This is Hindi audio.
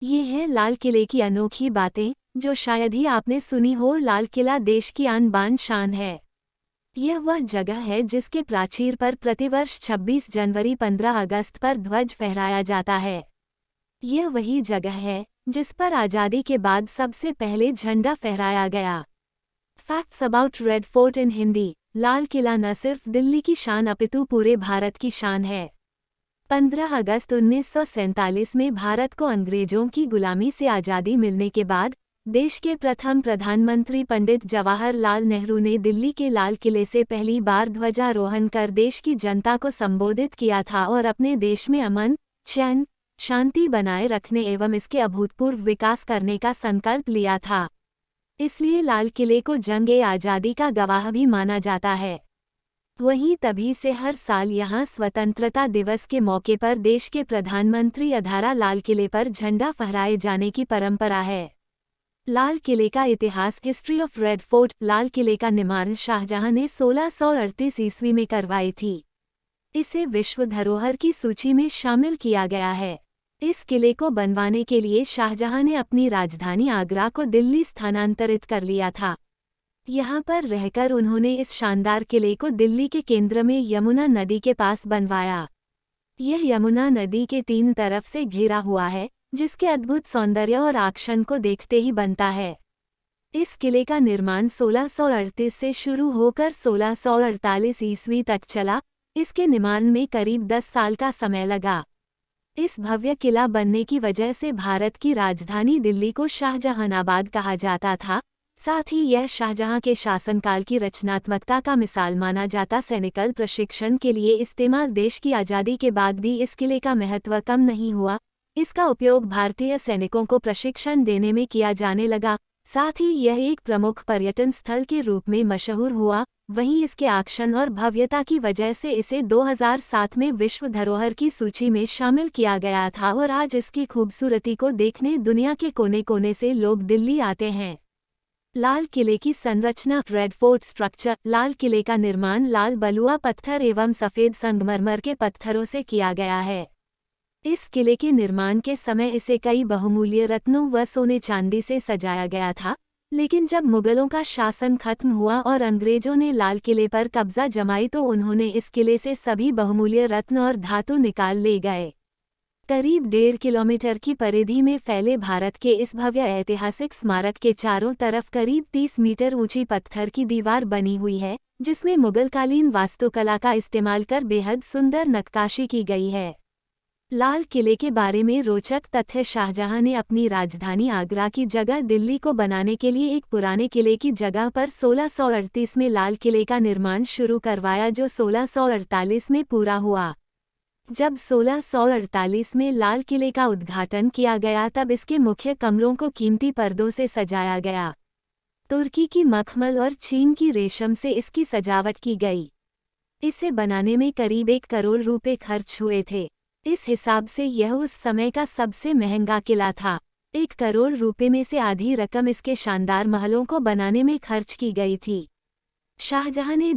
ये है लाल किले की अनोखी बातें, जो शायद ही आपने सुनी हो। लाल किला देश की आन बान शान है। यह वह जगह है जिसके प्राचीर पर प्रतिवर्ष 26 जनवरी 15 अगस्त पर ध्वज फहराया जाता है। यह वही जगह है जिस पर आज़ादी के बाद सबसे पहले झंडा फहराया गया। फैक्ट्स अबाउट रेड फोर्ट इन हिंदी। लाल किला न सिर्फ दिल्ली की शान अपितु पूरे भारत की शान है। 15 अगस्त 1947 में भारत को अंग्रेजों की गुलामी से आज़ादी मिलने के बाद देश के प्रथम प्रधानमंत्री पंडित जवाहरलाल नेहरू ने दिल्ली के लाल किले से पहली बार ध्वजारोहण कर देश की जनता को संबोधित किया था और अपने देश में अमन, चैन, शांति बनाए रखने एवं इसके अभूतपूर्व विकास करने का संकल्प लिया था। इसलिए लाल किले को जंग-ए-आज़ादी का गवाह भी माना जाता है। वहीं तभी से हर साल यहां स्वतंत्रता दिवस के मौके पर देश के प्रधानमंत्री द्वारा लाल किले पर झंडा फहराए जाने की परंपरा है। लाल किले का इतिहास। History of red fort. लाल किले का निर्माण शाहजहां ने 1638 ईस्वी में करवाई थी। इसे विश्व धरोहर की सूची में शामिल किया गया है। इस किले को बनवाने के लिए शाहजहां ने अपनी राजधानी आगरा को दिल्ली स्थानांतरित कर लिया था। यहाँ पर रहकर उन्होंने इस शानदार किले को दिल्ली के केंद्र में यमुना नदी के पास बनवाया। यह यमुना नदी के 3 तरफ से घिरा हुआ है, जिसके अद्भुत सौंदर्य और आकर्षण को देखते ही बनता है। इस किले का निर्माण 1638 से शुरू होकर 1648 ईस्वी तक चला। इसके निर्माण में करीब 10 साल का समय लगा। इस भव्य किला बनने की वजह से भारत की राजधानी दिल्ली को शाहजहानाबाद कहा जाता था। साथ ही यह शाहजहां के शासनकाल की रचनात्मकता का मिसाल माना जाता। सैनिकल प्रशिक्षण के लिए इस्तेमाल। देश की आज़ादी के बाद भी इस किले का महत्व कम नहीं हुआ। इसका उपयोग भारतीय सैनिकों को प्रशिक्षण देने में किया जाने लगा। साथ ही यह एक प्रमुख पर्यटन स्थल के रूप में मशहूर हुआ। वहीं इसके आकर्षण और भव्यता की वजह से इसे 2007 में विश्व धरोहर की सूची में शामिल किया गया था और आज इसकी खूबसूरती को देखने दुनिया के कोने कोने से लोग दिल्ली आते हैं। लाल किले की संरचना। Red fort structure. लाल किले का निर्माण लाल बलुआ पत्थर एवं सफ़ेद संगमरमर के पत्थरों से किया गया है। इस किले के निर्माण के समय इसे कई बहुमूल्य रत्नों व सोने चांदी से सजाया गया था, लेकिन जब मुगलों का शासन खत्म हुआ और अंग्रेजों ने लाल किले पर कब्जा जमाई तो उन्होंने इस किले से सभी बहुमूल्य रत्न और धातु निकाल ले गए। करीब 1.5 किलोमीटर की परिधि में फैले भारत के इस भव्य ऐतिहासिक स्मारक के चारों तरफ करीब 30 मीटर ऊंची पत्थर की दीवार बनी हुई है, जिसमें मुगलकालीन वास्तुकला का इस्तेमाल कर बेहद सुंदर नक्काशी की गई है। लाल किले के बारे में रोचक तथ्य। शाहजहां ने अपनी राजधानी आगरा की जगह दिल्ली को बनाने के लिए एक पुराने किले की जगह पर 1638 में लाल किले का निर्माण शुरू करवाया, जो 1648 में पूरा हुआ। जब 1648 में लाल किले का उद्घाटन किया गया तब इसके मुख्य कमरों को कीमती पर्दों से सजाया गया। तुर्की की मखमल और चीन की रेशम से इसकी सजावट की गई। इसे बनाने में करीब 1 करोड़ रुपए खर्च हुए थे। इस हिसाब से यह उस समय का सबसे महंगा किला था। 1 करोड़ रुपए में से आधी रकम इसके शानदार महलों को बनाने में खर्च की गई थी। शाहजहां ने